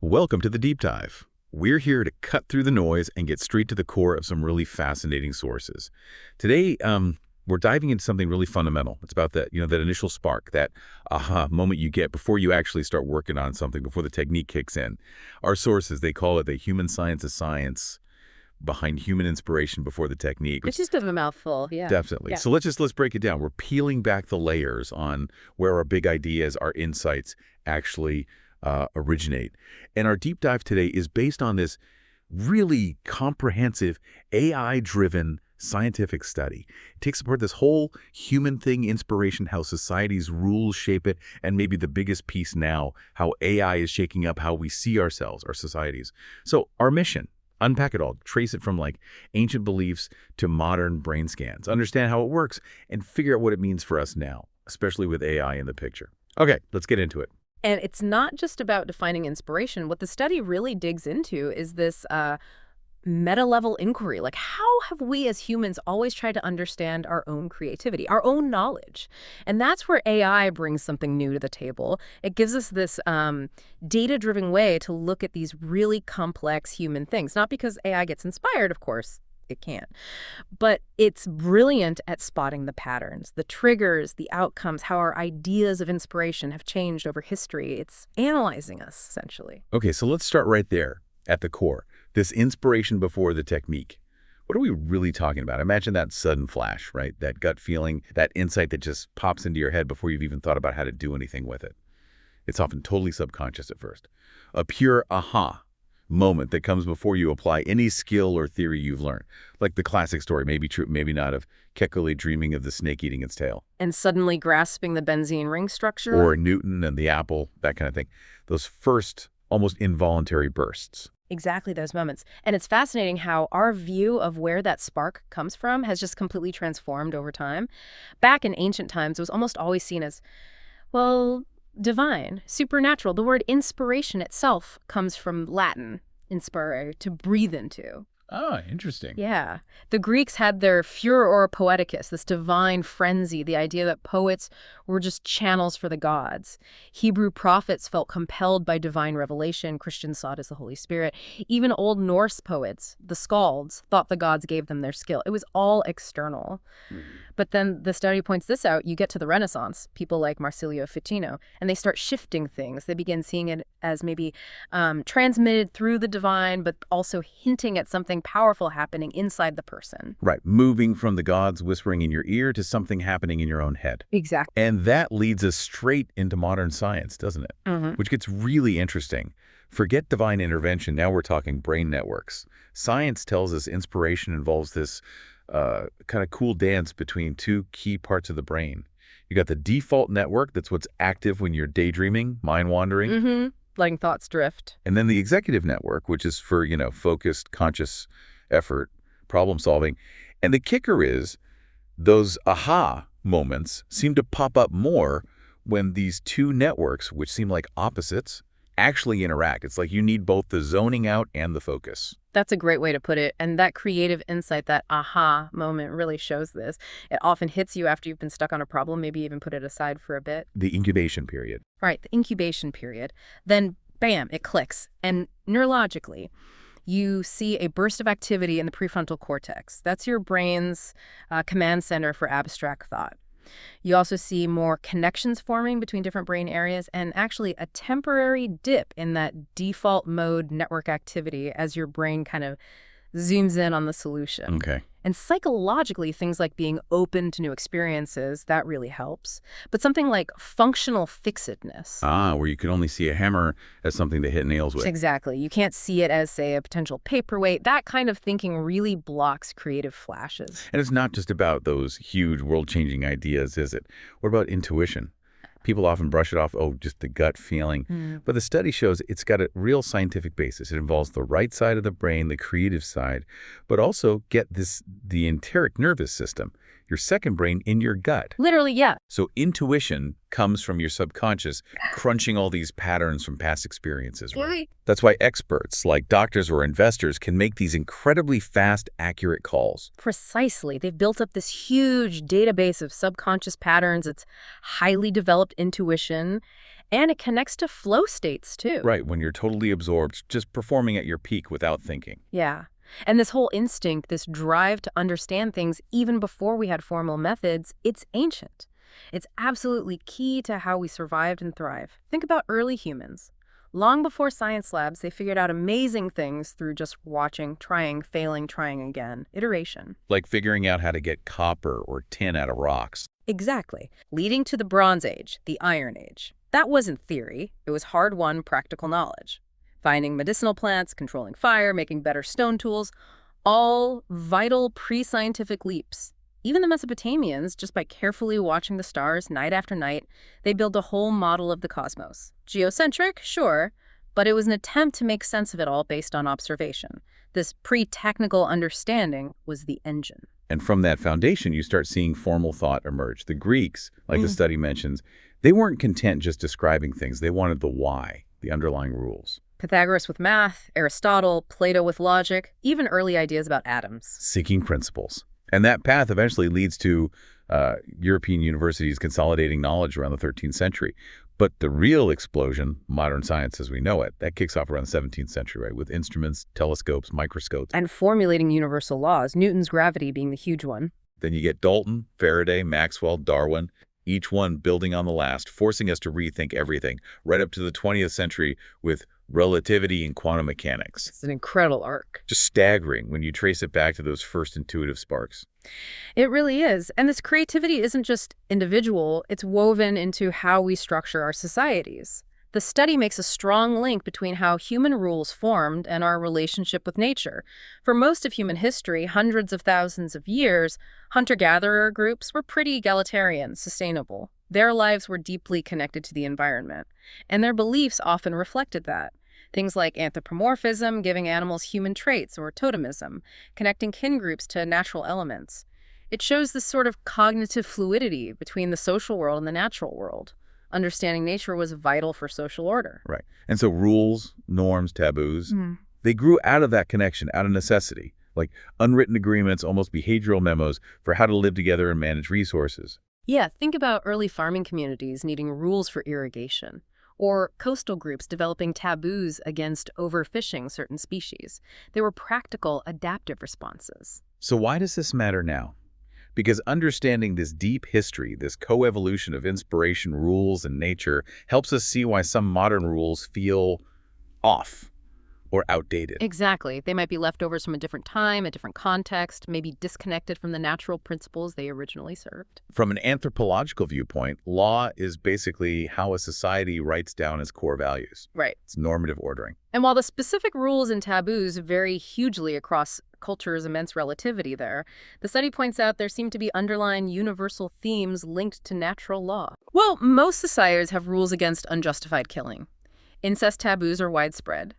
Welcome to the Deep Dive. We're here to cut through the noise and get straight to the core of some really fascinating sources. Today, we're diving into something really fundamental. It's about that initial spark, that aha moment you get before you actually start working on something, before the technique kicks in. Our sources, they call it the human science of science behind human inspiration before the technique. It's just a mouthful, yeah. Definitely. Yeah. So let's break it down. We're peeling back the layers on where our big ideas, our insights actually originate. And our deep dive today is based on this really comprehensive AI-driven scientific study. It takes apart this whole human thing inspiration, how society's rules shape it, and maybe the biggest piece now, how AI is shaking up how we see ourselves, our societies. So our mission, unpack it all, trace it from like ancient beliefs to modern brain scans, understand how it works, and figure out what it means for us now, especially with AI in the picture. Okay, let's get into it. And it's not just about defining inspiration. What the study really digs into is this meta-level inquiry. Like, how have we as humans always tried to understand our own creativity, our own knowledge? And that's where AI brings something new to the table. It gives us this data-driven way to look at these really complex human things. Not because AI gets inspired, of course. It can't. But it's brilliant at spotting the patterns, the triggers, the outcomes, how our ideas of inspiration have changed over history. It's analyzing us, essentially. Okay, so let's start right there at the core. This inspiration before the technique. What are we really talking about? Imagine that sudden flash, right? That gut feeling, that insight that just pops into your head before you've even thought about how to do anything with it. It's often totally subconscious at first. A pure aha moment that comes before you apply any skill or theory you've learned. Like the classic story, maybe true, maybe not, of Kekule dreaming of the snake eating its tail. And suddenly grasping the benzene ring structure. Or Newton and the apple, that kind of thing. Those first, almost involuntary bursts. Exactly those moments. And it's fascinating how our view of where that spark comes from has just completely transformed over time. Back in ancient times, it was almost always seen as, well, divine, supernatural. The word inspiration itself comes from Latin, inspire, to breathe into. Oh, interesting. Yeah. The Greeks had their furor poeticus, this divine frenzy, the idea that poets were just channels for the gods. Hebrew prophets felt compelled by divine revelation. Christians saw it as the Holy Spirit. Even Old Norse poets, the skalds, thought the gods gave them their skill. It was all external. But then the study points this out. You get to the Renaissance, people like Marsilio Ficino, and they start shifting things. They begin seeing it as maybe transmitted through the divine, but also hinting at something powerful happening inside the person. Right. Moving from the gods whispering in your ear to something happening in your own head. Exactly. And that leads us straight into modern science, doesn't it? Which gets really interesting. Forget divine intervention. Now we're talking brain networks. Science tells us inspiration involves this kind of cool dance between two key parts of the brain. You got the default network, that's what's active when you're daydreaming, mind wandering. Letting thoughts drift. And then the executive network, which is for, focused, conscious effort, problem solving. And the kicker is those aha moments seem to pop up more when these two networks, which seem like opposites, actually interact. It's like you need both the zoning out and the focus. That's a great way to put it. And that creative insight, that aha moment really shows this. It often hits you after you've been stuck on a problem, maybe even put it aside for a bit. The incubation period. Right, the incubation period. Then, bam, it clicks. And neurologically, you see a burst of activity in the prefrontal cortex. That's your brain's command center for abstract thought. You also see more connections forming between different brain areas and actually a temporary dip in that default mode network activity as your brain kind of zooms in on the solution. Okay. And psychologically, things like being open to new experiences, that really helps. But something like functional fixedness. Where you can only see a hammer as something to hit nails with. Exactly. You can't see it as, say, a potential paperweight. That kind of thinking really blocks creative flashes. And it's not just about those huge world-changing ideas, is it? What about intuition? People often brush it off, oh, just the gut feeling. But the study shows it's got a real scientific basis. It involves the right side of the brain, the creative side, but also the enteric nervous system, your second brain in your gut. Literally, yeah. So intuition comes from your subconscious, crunching all these patterns from past experiences. Right? That's why experts, like doctors or investors, can make these incredibly fast, accurate calls. Precisely. They've built up this huge database of subconscious patterns. It's highly developed intuition. And it connects to flow states, too. Right, when you're totally absorbed, just performing at your peak without thinking. Yeah. And this whole instinct, this drive to understand things even before we had formal methods, it's ancient. It's absolutely key to how we survived and thrived. Think about early humans. Long before science labs, they figured out amazing things through just watching, trying, failing, trying again. Iteration. Like figuring out how to get copper or tin out of rocks. Exactly. Leading to the Bronze Age, the Iron Age. That wasn't theory. It was hard-won practical knowledge. Finding medicinal plants, controlling fire, making better stone tools, all vital pre-scientific leaps. Even the Mesopotamians, just by carefully watching the stars night after night, they built a whole model of the cosmos. Geocentric, sure, but it was an attempt to make sense of it all based on observation. This pre-technical understanding was the engine. And from that foundation, you start seeing formal thought emerge. The Greeks, like the study mentions, they weren't content just describing things. They wanted the why, the underlying rules. Pythagoras with math, Aristotle, Plato with logic, even early ideas about atoms. Seeking principles. And that path eventually leads to European universities consolidating knowledge around the 13th century. But the real explosion, modern science as we know it, that kicks off around the 17th century, right? With instruments, telescopes, microscopes. And formulating universal laws, Newton's gravity being the huge one. Then you get Dalton, Faraday, Maxwell, Darwin, each one building on the last, forcing us to rethink everything, right up to the 20th century with relativity and quantum mechanics. It's an incredible arc. Just staggering when you trace it back to those first intuitive sparks. It really is. And this creativity isn't just individual, it's woven into how we structure our societies. The study makes a strong link between how human rules formed and our relationship with nature. For most of human history, hundreds of thousands of years, hunter-gatherer groups were pretty egalitarian, sustainable. Their lives were deeply connected to the environment, and their beliefs often reflected that. Things like anthropomorphism, giving animals human traits, or totemism, connecting kin groups to natural elements. It shows this sort of cognitive fluidity between the social world and the natural world. Understanding nature was vital for social order. Right. And so rules, norms, taboos, they grew out of that connection, out of necessity, like unwritten agreements, almost behavioral memos for how to live together and manage resources. Yeah, think about early farming communities needing rules for irrigation, or coastal groups developing taboos against overfishing certain species. They were practical, adaptive responses. So why does this matter now? Because understanding this deep history, this coevolution of inspiration, rules, and nature helps us see why some modern rules feel off or outdated. Exactly. They might be leftovers from a different time, a different context, maybe disconnected from the natural principles they originally served. From an anthropological viewpoint, law is basically how a society writes down its core values. Right. It's normative ordering. And while the specific rules and taboos vary hugely across culture's immense relativity there, the study points out there seem to be underlying universal themes linked to natural law. Well, most societies have rules against unjustified killing. Incest taboos are widespread.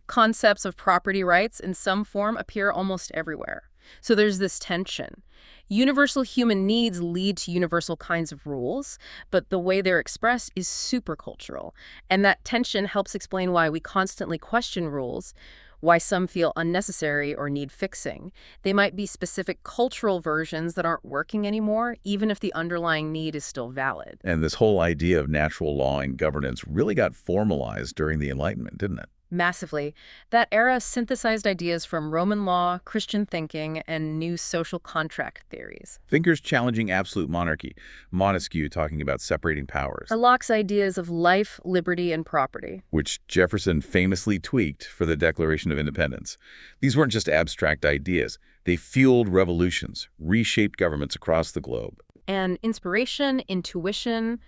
Concepts of property rights in some form appear almost everywhere. So there's this tension. Universal human needs lead to universal kinds of rules, but the way they're expressed is supercultural. And that tension helps explain why we constantly question rules, why some feel unnecessary or need fixing. They might be specific cultural versions that aren't working anymore, even if the underlying need is still valid. And this whole idea of natural law and governance really got formalized during the Enlightenment, didn't it? Massively. That era synthesized ideas from Roman law, Christian thinking, and new social contract theories. Thinkers challenging absolute monarchy, Montesquieu talking about separating powers, Locke's ideas of life, liberty, and property. which Jefferson famously tweaked for the Declaration of Independence. These weren't just abstract ideas. They fueled revolutions, reshaped governments across the globe. And inspiration, intuition,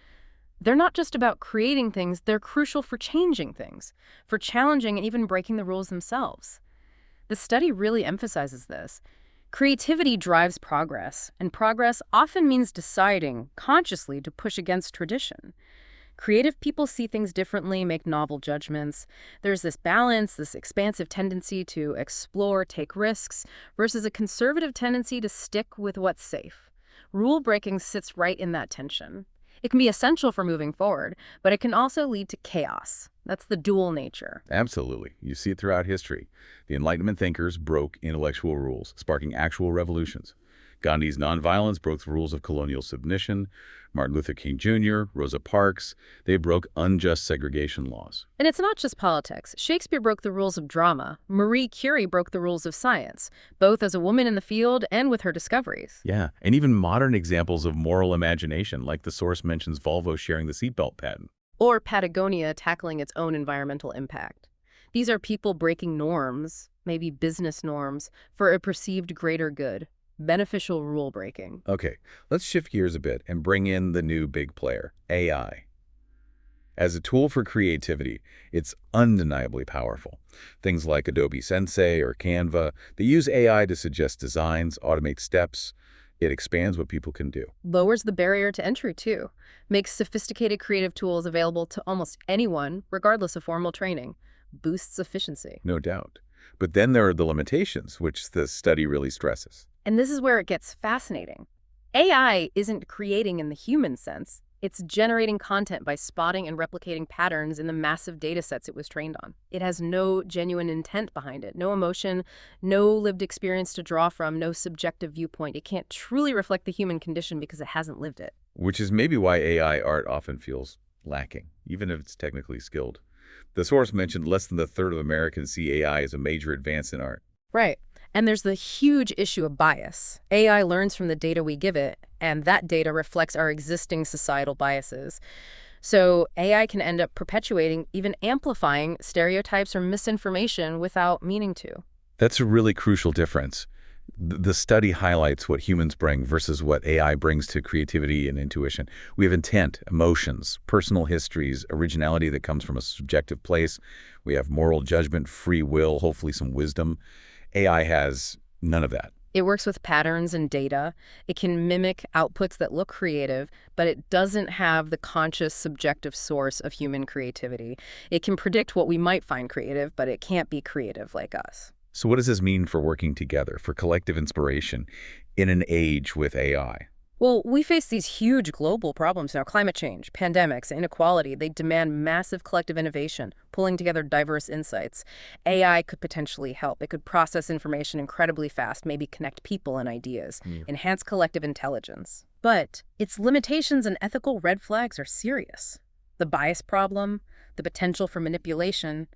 they're not just about creating things, they're crucial for changing things, for challenging and even breaking the rules themselves. The study really emphasizes this. Creativity drives progress, and progress often means deciding consciously to push against tradition. Creative people see things differently, make novel judgments. There's this balance, this expansive tendency to explore, take risks, versus a conservative tendency to stick with what's safe. Rule breaking sits right in that tension. It can be essential for moving forward, but it can also lead to chaos. That's the dual nature. Absolutely. You see it throughout history. The Enlightenment thinkers broke intellectual rules, sparking actual revolutions. Gandhi's nonviolence broke the rules of colonial submission. Martin Luther King Jr., Rosa Parks, they broke unjust segregation laws. And it's not just politics. Shakespeare broke the rules of drama. Marie Curie broke the rules of science, both as a woman in the field and with her discoveries. Yeah, and even modern examples of moral imagination, like the source mentions Volvo sharing the seatbelt patent. Or Patagonia tackling its own environmental impact. These are people breaking norms, maybe business norms, for a perceived greater good. Beneficial rule breaking. Okay, let's shift gears a bit and bring in the new big player, AI. As a tool for creativity, it's undeniably powerful. Things like Adobe Sensei or Canva, they use AI to suggest designs, automate steps. It expands what people can do. Lowers the barrier to entry, too. Makes sophisticated creative tools available to almost anyone, regardless of formal training. Boosts efficiency. No doubt. But then there are the limitations, which the study really stresses. And this is where it gets fascinating. AI isn't creating in the human sense. It's generating content by spotting and replicating patterns in the massive data sets it was trained on. It has no genuine intent behind it, no emotion, no lived experience to draw from, no subjective viewpoint. It can't truly reflect the human condition because it hasn't lived it. Which is maybe why AI art often feels lacking, even if it's technically skilled. The source mentioned less than a third of Americans see AI as a major advance in art. Right. And there's the huge issue of bias. AI learns from the data we give it, and that data reflects our existing societal biases. So AI can end up perpetuating, even amplifying, stereotypes or misinformation without meaning to. That's a really crucial difference. The study highlights what humans bring versus what AI brings to creativity and intuition. We have intent, emotions, personal histories, originality that comes from a subjective place. We have moral judgment, free will, hopefully some wisdom. AI has none of that. It works with patterns and data. It can mimic outputs that look creative, but it doesn't have the conscious, subjective source of human creativity. It can predict what we might find creative, but it can't be creative like us. So what does this mean for working together, for collective inspiration in an age with AI? Well, we face these huge global problems now: climate change, pandemics, inequality. They demand massive collective innovation, pulling together diverse insights. AI could potentially help. It could process information incredibly fast, maybe connect people and ideas, enhance collective intelligence. But its limitations and ethical red flags are serious. The bias problem, the potential for manipulation.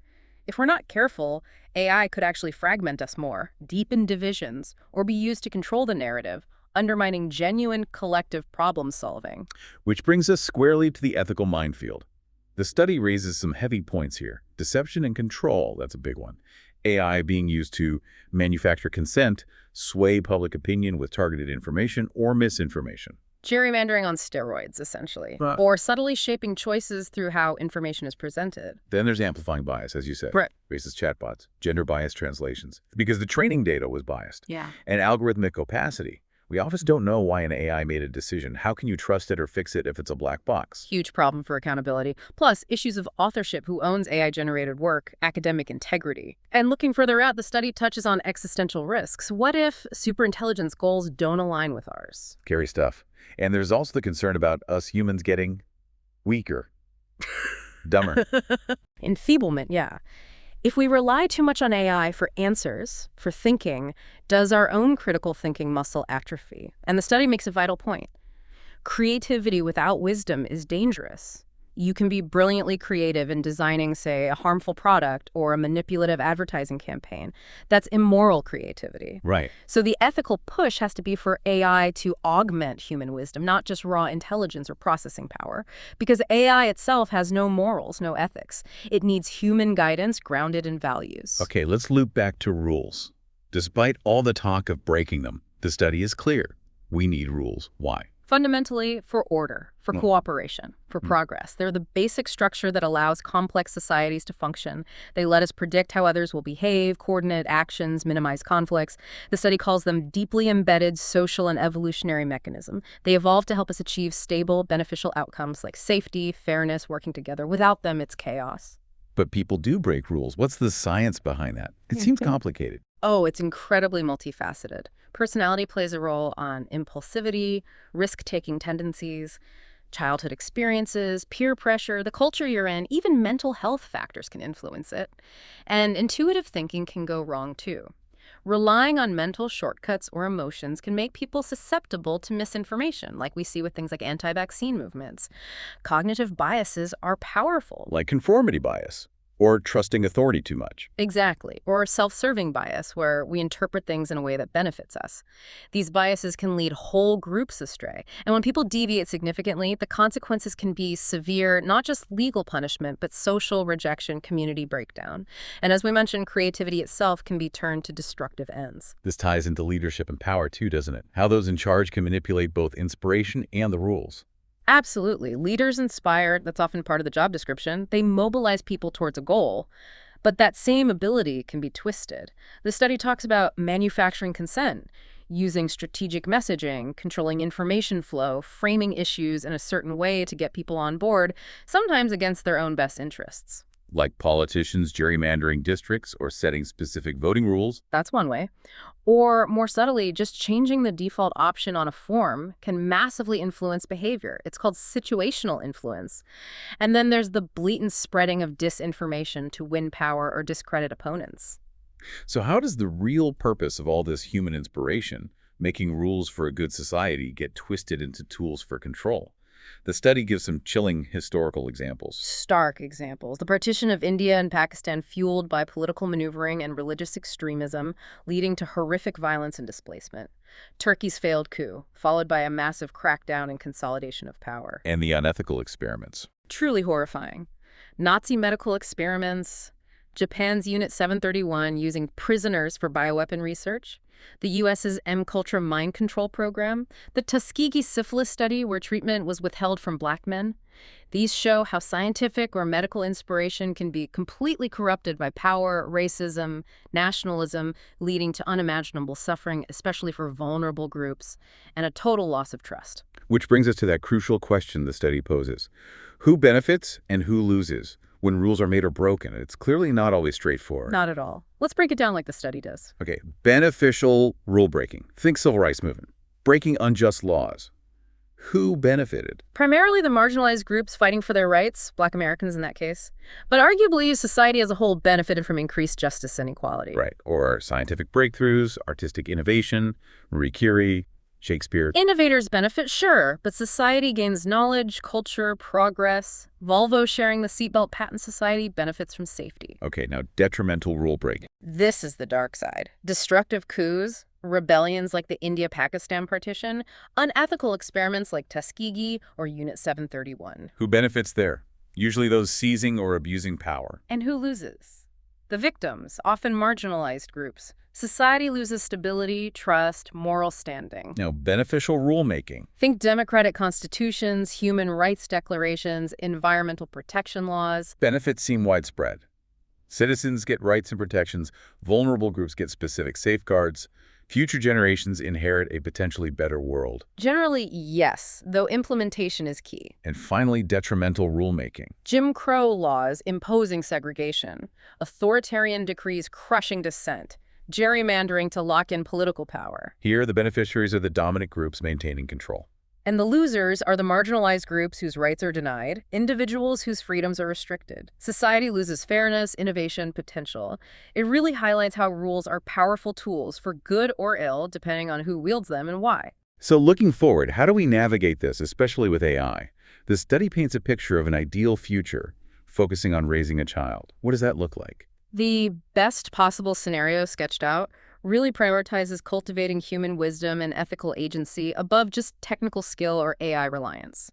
If we're not careful, AI could actually fragment us more, deepen divisions, or be used to control the narrative, undermining genuine collective problem solving. Which brings us squarely to the ethical minefield. The study raises some heavy points here. Deception and control, that's a big one. AI being used to manufacture consent, sway public opinion with targeted information or misinformation. Gerrymandering on steroids, essentially. Or subtly shaping choices through how information is presented. Then there's amplifying bias, as you said. Right. Racist chatbots, gender-biased translations. Because the training data was biased. Yeah. And algorithmic opacity. We often don't know why an AI made a decision. How can you trust it or fix it if it's a black box? Huge problem for accountability. Plus, issues of authorship, who owns AI-generated work, academic integrity. And looking further out, the study touches on existential risks. What if superintelligence goals don't align with ours? Scary stuff. And there's also the concern about us humans getting weaker, dumber. Enfeeblement, yeah. If we rely too much on AI for answers, for thinking, does our own critical thinking muscle atrophy? And the study makes a vital point. Creativity without wisdom is dangerous. You can be brilliantly creative in designing, say, a harmful product or a manipulative advertising campaign. That's immoral creativity. Right. So the ethical push has to be for AI to augment human wisdom, not just raw intelligence or processing power, because AI itself has no morals, no ethics. It needs human guidance grounded in values. Okay, let's loop back to rules. Despite all the talk of breaking them, the study is clear. We need rules. Why? Fundamentally, for order, for cooperation, for progress. They're the basic structure that allows complex societies to function. They let us predict how others will behave, coordinate actions, minimize conflicts. The study calls them deeply embedded social and evolutionary mechanisms. They evolve to help us achieve stable, beneficial outcomes like safety, fairness, working together. Without them, it's chaos. But people do break rules. What's the science behind that? It seems complicated. Oh, it's incredibly multifaceted. Personality plays a role on impulsivity, risk-taking tendencies, childhood experiences, peer pressure, the culture you're in, even mental health factors can influence it. And intuitive thinking can go wrong too. Relying on mental shortcuts or emotions can make people susceptible to misinformation, like we see with things like anti-vaccine movements. Cognitive biases are powerful. Like conformity bias or trusting authority too much. Exactly. Or self-serving bias, where we interpret things in a way that benefits us. These biases can lead whole groups astray. And when people deviate significantly, the consequences can be severe, not just legal punishment, but social rejection, community breakdown. And as we mentioned, creativity itself can be turned to destructive ends. This ties into leadership and power too, doesn't it? How those in charge can manipulate both inspiration and the rules. Absolutely. Leaders inspire, that's often part of the job description. They mobilize people towards a goal. But that same ability can be twisted. The study talks about manufacturing consent, using strategic messaging, controlling information flow, framing issues in a certain way to get people on board, sometimes against their own best interests. Like politicians gerrymandering districts or setting specific voting rules. That's one way. Or, more subtly, just changing the default option on a form can massively influence behavior. It's called situational influence. And then there's the blatant spreading of disinformation to win power or discredit opponents. So how does the real purpose of all this human inspiration, making rules for a good society, get twisted into tools for control? The study gives some chilling historical examples. Stark examples. The partition of India and Pakistan fueled by political maneuvering and religious extremism, leading to horrific violence and displacement. Turkey's failed coup, followed by a massive crackdown and consolidation of power. And the unethical experiments. Truly horrifying. Nazi medical experiments, Japan's Unit 731 using prisoners for bioweapon research, the U.S.'s M-Culture mind control program, the Tuskegee syphilis study where treatment was withheld from black men. These show how scientific or medical inspiration can be completely corrupted by power, racism, nationalism, leading to unimaginable suffering, especially for vulnerable groups, and a total loss of trust. Which brings us to that crucial question the study poses. Who benefits and who loses when rules are made or broken? It's clearly not always straightforward. Not at all. Let's break it down like the study does. Okay, beneficial rule breaking. Think civil rights movement. Breaking unjust laws. Who benefited? Primarily the marginalized groups fighting for their rights, Black Americans in that case. But arguably, society as a whole benefited from increased justice and equality. Right, or scientific breakthroughs, artistic innovation, Marie Curie, Shakespeare. Innovators benefit, sure, but society gains knowledge, culture, progress. Volvo sharing the seatbelt patent society benefits from safety. Okay, now detrimental rule breaking. This is the dark side. Destructive coups, rebellions like the India-Pakistan partition, unethical experiments like Tuskegee or Unit 731. Who benefits there? Usually those seizing or abusing power. And who loses? The victims, often marginalized groups. Society loses stability, trust, moral standing. Now, beneficial rulemaking. Think democratic constitutions, human rights declarations, environmental protection laws. Benefits seem widespread. Citizens get rights and protections, vulnerable groups get specific safeguards, future generations inherit a potentially better world. Generally, yes, though implementation is key. And finally, detrimental rulemaking. Jim Crow laws imposing segregation, authoritarian decrees crushing dissent, gerrymandering to lock in political power. Here, the beneficiaries are the dominant groups maintaining control. And the losers are the marginalized groups whose rights are denied, individuals whose freedoms are restricted. Society loses fairness, innovation, potential. It really highlights how rules are powerful tools for good or ill, depending on who wields them and why. So looking forward, how do we navigate this, especially with AI? The study paints a picture of an ideal future, focusing on raising a child. What does that look like? The best possible scenario sketched out really prioritizes cultivating human wisdom and ethical agency above just technical skill or AI reliance.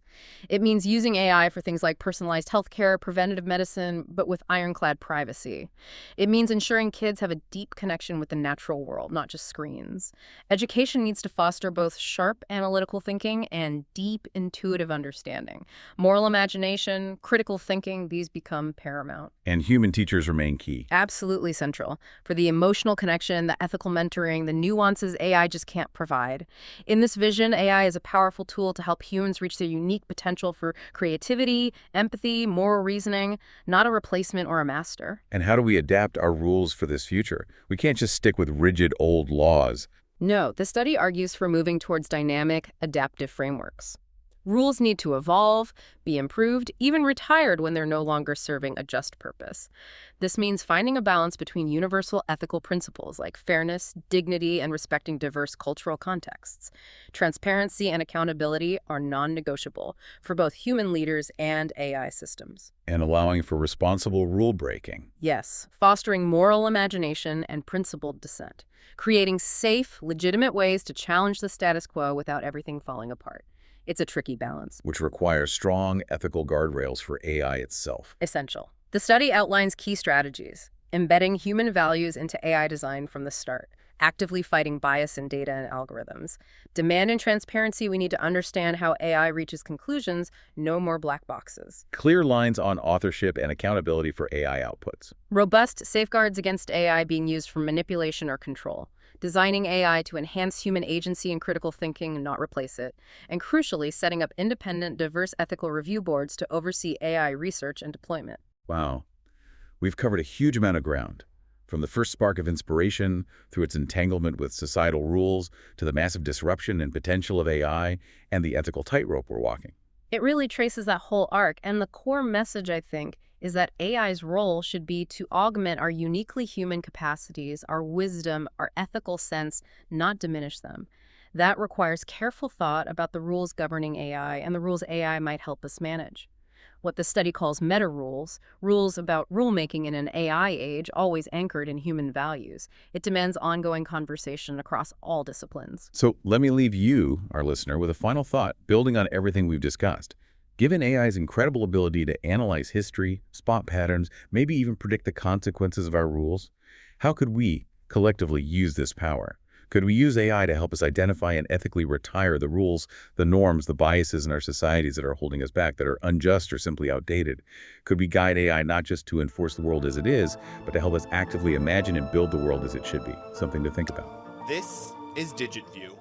It means using AI for things like personalized healthcare, preventative medicine, but with ironclad privacy. It means ensuring kids have a deep connection with the natural world, not just screens. Education needs to foster both sharp analytical thinking and deep intuitive understanding. Moral imagination, critical thinking, these become paramount. And human teachers remain key. Absolutely central for the emotional connection, the ethical mentoring, the nuances AI just can't provide. In this vision, AI is a powerful tool to help humans reach their unique potential for creativity, empathy, moral reasoning, not a replacement or a master. And how do we adapt our rules for this future? We can't just stick with rigid old laws. No, the study argues for moving towards dynamic, adaptive frameworks. Rules need to evolve, be improved, even retired when they're no longer serving a just purpose. This means finding a balance between universal ethical principles like fairness, dignity, and respecting diverse cultural contexts. Transparency and accountability are non-negotiable for both human leaders and AI systems. And allowing for responsible rule breaking. Yes, fostering moral imagination and principled dissent, creating safe, legitimate ways to challenge the status quo without everything falling apart. It's a tricky balance. Which requires strong ethical guardrails for AI itself. Essential. The study outlines key strategies: embedding human values into AI design from the start, actively fighting bias in data and algorithms, demand and transparency. We need to understand how AI reaches conclusions, no more black boxes. Clear lines on authorship and accountability for AI outputs. Robust safeguards against AI being used for manipulation or control. Designing AI to enhance human agency and critical thinking, not replace it. And crucially, setting up independent, diverse ethical review boards to oversee AI research and deployment. Wow. We've covered a huge amount of ground. From the first spark of inspiration, through its entanglement with societal rules, to the massive disruption and potential of AI, and the ethical tightrope we're walking. It really traces that whole arc, and the core message, I think, is that AI's role should be to augment our uniquely human capacities, our wisdom, our ethical sense, not diminish them. That requires careful thought about the rules governing AI and the rules AI might help us manage. What the study calls meta-rules, rules about rulemaking in an AI age, always anchored in human values. It demands ongoing conversation across all disciplines. So let me leave you, our listener, with a final thought, building on everything we've discussed. Given AI's incredible ability to analyze history, spot patterns, maybe even predict the consequences of our rules, how could we collectively use this power? Could we use AI to help us identify and ethically retire the rules, the norms, the biases in our societies that are holding us back, that are unjust or simply outdated? Could we guide AI not just to enforce the world as it is, but to help us actively imagine and build the world as it should be? Something to think about. This is DigitView.